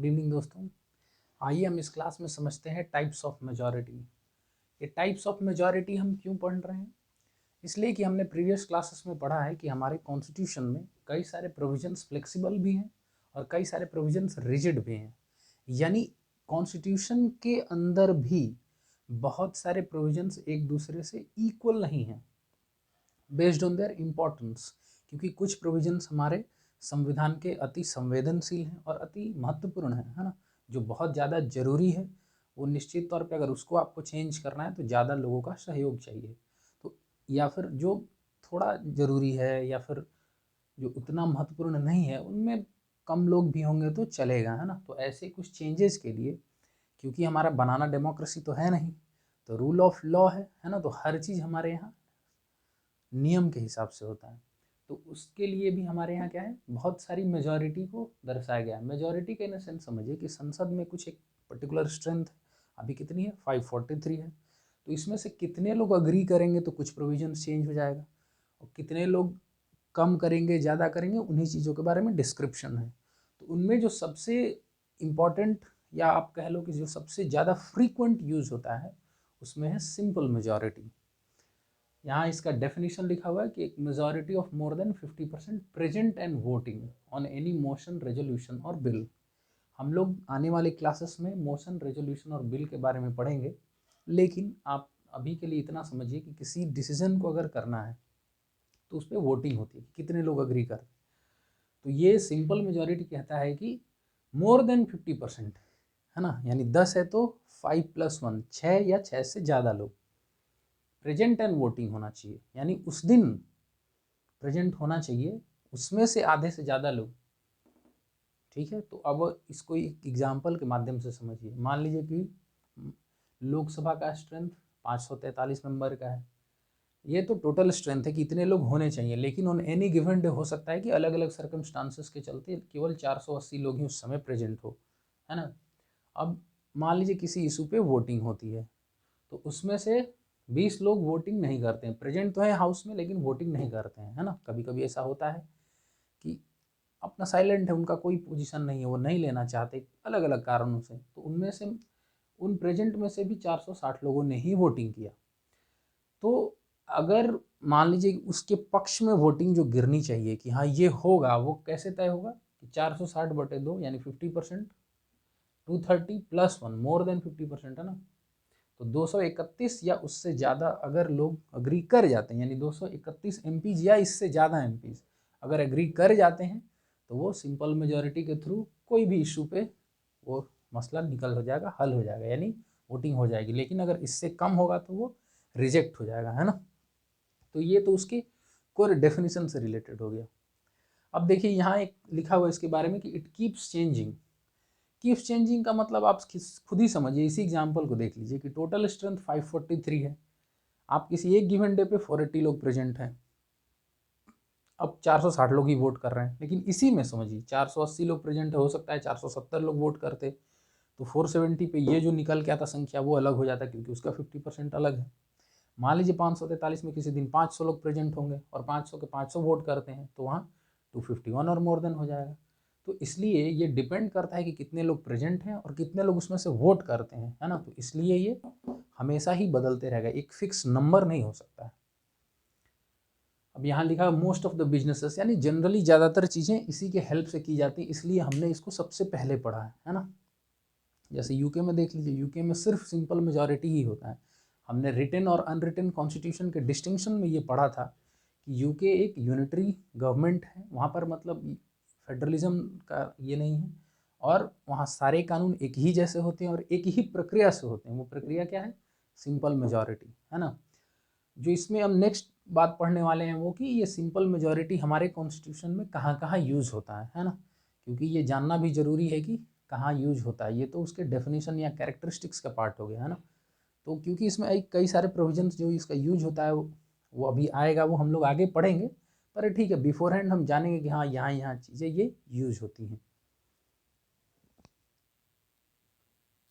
Good evening दोस्तों। आइए हम इस क्लास में समझते हैं टाइप्स ऑफ मेजॉरिटी। ये टाइप्स ऑफ मेजॉरिटी हम क्यों पढ़ रहे हैं? इसलिए कि हमने प्रीवियस क्लासेस में पढ़ा है कि हमारे कॉन्स्टिट्यूशन में कई सारे प्रोविजंस फ्लेक्सिबल भी हैं और कई सारे प्रोविजंस रिजिड भी हैं। यानी कॉन्स्टिट्यूशन के अंदर भी बहुत सारे प्रोविजंस एक दूसरे से इक्वल नहीं हैं बेस्ड ऑन देयर इम्पोर्टेंस, क्योंकि कुछ प्रोविजंस हमारे संविधान के अति संवेदनशील हैं और अति महत्वपूर्ण है ना, जो बहुत ज़्यादा जरूरी है। वो निश्चित तौर पे अगर उसको आपको चेंज करना है तो ज़्यादा लोगों का सहयोग चाहिए। तो या फिर जो थोड़ा ज़रूरी है या फिर जो उतना महत्वपूर्ण नहीं है उनमें कम लोग भी होंगे तो चलेगा, है ना। तो ऐसे कुछ चेंजेस के लिए, क्योंकि हमारा बनाना डेमोक्रेसी तो है नहीं, तो रूल ऑफ लॉ है ना, तो हर चीज़ हमारे यहाँ नियम के हिसाब से होता है। तो उसके लिए भी हमारे यहाँ क्या है, बहुत सारी मेजॉरिटी को दर्शाया गया है। मेजॉरिटी का इन सेंस समझिए कि संसद में कुछ एक पर्टिकुलर स्ट्रेंथ है, अभी कितनी है 543 है, तो इसमें से कितने लोग अग्री करेंगे तो कुछ प्रोविजन चेंज हो जाएगा, और कितने लोग कम करेंगे ज़्यादा करेंगे उन्हीं चीज़ों के बारे में डिस्क्रिप्शन है। तो उनमें जो सबसे इम्पॉर्टेंट या आप कह लो कि जो सबसे ज़्यादा फ्रीक्वेंट यूज़ होता है उसमें है सिंपल मेजॉरिटी। यहाँ इसका डेफिनेशन लिखा हुआ है कि एक majority of more than 50% present and voting on any motion, resolution और बिल। हम लोग आने वाले क्लासेस में मोशन, रेजोल्यूशन और बिल के बारे में पढ़ेंगे, लेकिन आप अभी के लिए इतना समझिए कि किसी डिसीजन को अगर करना है तो उस पर वोटिंग होती है, कितने लोग अग्री करते हैं। तो ये सिंपल मेजॉरिटी कहता है कि मोर देन 50%, है ना, यानी 10 है तो 5+1 6 या 6 से ज़्यादा लोग प्रेजेंट एंड वोटिंग होना चाहिए, यानी उस दिन प्रेजेंट होना चाहिए उसमें से आधे से ज़्यादा लोग। ठीक है, तो अब इसको एक एग्जाम्पल के माध्यम से समझिए। मान लीजिए कि लोकसभा का स्ट्रेंथ 543 मेंबर का है, ये तो टोटल स्ट्रेंथ है कि इतने लोग होने चाहिए, लेकिन ऑन एनी गिवन डे हो सकता है कि अलग अलग सर्कमस्टांसेस के चलते केवल 480 लोग ही उस समय प्रेजेंट हो, है ना। अब मान लीजिए किसी इशू पे वोटिंग होती है, तो उसमें से 20 लोग वोटिंग नहीं करते हैं, प्रेजेंट तो है हाउस में लेकिन वोटिंग नहीं करते हैं, है ना। कभी कभी ऐसा होता है कि अपना साइलेंट है, उनका कोई पोजीशन नहीं है, वो नहीं लेना चाहते अलग अलग कारणों से, तो उनमें से उन प्रेजेंट में से भी 460 लोगों ने ही वोटिंग किया। तो अगर मान लीजिए उसके पक्ष में वोटिंग जो गिरनी चाहिए कि हाँ ये होगा, वो कैसे तय होगा कि 460/2 यानी 50%, 230+1 मोर देन 50%, है ना। तो 231 या उससे ज़्यादा अगर लोग अग्री कर जाते हैं, यानी 231 एमपीज या इससे ज़्यादा एमपीज अगर एग्री कर जाते हैं, तो वो सिंपल मेजॉरिटी के थ्रू कोई भी इशू पे वो मसला निकल हो जाएगा, हल हो जाएगा, यानी वोटिंग हो जाएगी। लेकिन अगर इससे कम होगा तो वो रिजेक्ट हो जाएगा, है ना। तो ये तो उसके कोर डेफिनेशन से रिलेटेड हो गया। अब देखिए यहाँ एक लिखा हुआ है इसके बारे में कि it keeps changing. Keeps changing का मतलब आप खुद ही समझिए, इसी एग्जाम्पल को देख लीजिए कि टोटल स्ट्रेंथ 543 है, आप किसी एक गिवन डे पे 480 लोग प्रेजेंट हैं, अब 460 लोग ही वोट कर रहे हैं, लेकिन इसी में समझिए 480 लोग प्रेजेंट है, हो सकता है 470 लोग वोट करते, तो 470 पे ये जो निकल के आता संख्या वो अलग हो जाता क्योंकि उसका 50% अलग है। मान लीजिए 543 में किसी दिन 500 लोग प्रेजेंट होंगे और 500 के 500 वोट करते हैं, तो वहाँ 251 और मोर देन हो जाएगा। तो इसलिए ये डिपेंड करता है कि कितने लोग प्रेजेंट हैं और कितने लोग उसमें से वोट करते हैं, है ना। तो इसलिए ये हमेशा ही बदलते रहेगा, एक फिक्स नंबर नहीं हो सकता है। अब यहाँ लिखा है मोस्ट ऑफ द बिजनेसेस, यानी जनरली ज़्यादातर चीज़ें इसी के हेल्प से की जाती है, इसलिए हमने इसको सबसे पहले पढ़ा है ना। जैसे यूके में देख लीजिए, यूके में सिर्फ सिंपल मेजॉरिटी ही होता है। हमने रिटन और अनरिटन कॉन्स्टिट्यूशन के डिस्टिंक्शन में ये पढ़ा था कि यूके एक यूनिटरी गवर्नमेंट है, वहाँ पर मतलब फेडरलिज्म का ये नहीं है, और वहाँ सारे कानून एक ही जैसे होते हैं और एक ही प्रक्रिया से होते हैं। वो प्रक्रिया क्या है? सिंपल मेजॉरिटी, है ना। जो इसमें हम नेक्स्ट बात पढ़ने वाले हैं वो कि ये सिंपल मेजॉरिटी हमारे कॉन्स्टिट्यूशन में कहाँ कहाँ यूज़ होता है ना, क्योंकि ये जानना भी ज़रूरी है कि कहाँ यूज होता है। ये तो उसके डेफिनेशन या कैरेक्टरिस्टिक्स का पार्ट हो गया, है ना। तो क्योंकि इसमें कई सारे प्रोविजंस जो इसका यूज होता है वो अभी आएगा, वो हम लोग आगे पढ़ेंगे, पर ठीक है बिफोर हैंड हम जानेंगे कि हाँ यहाँ यहाँ चीज़ें ये यूज होती हैं।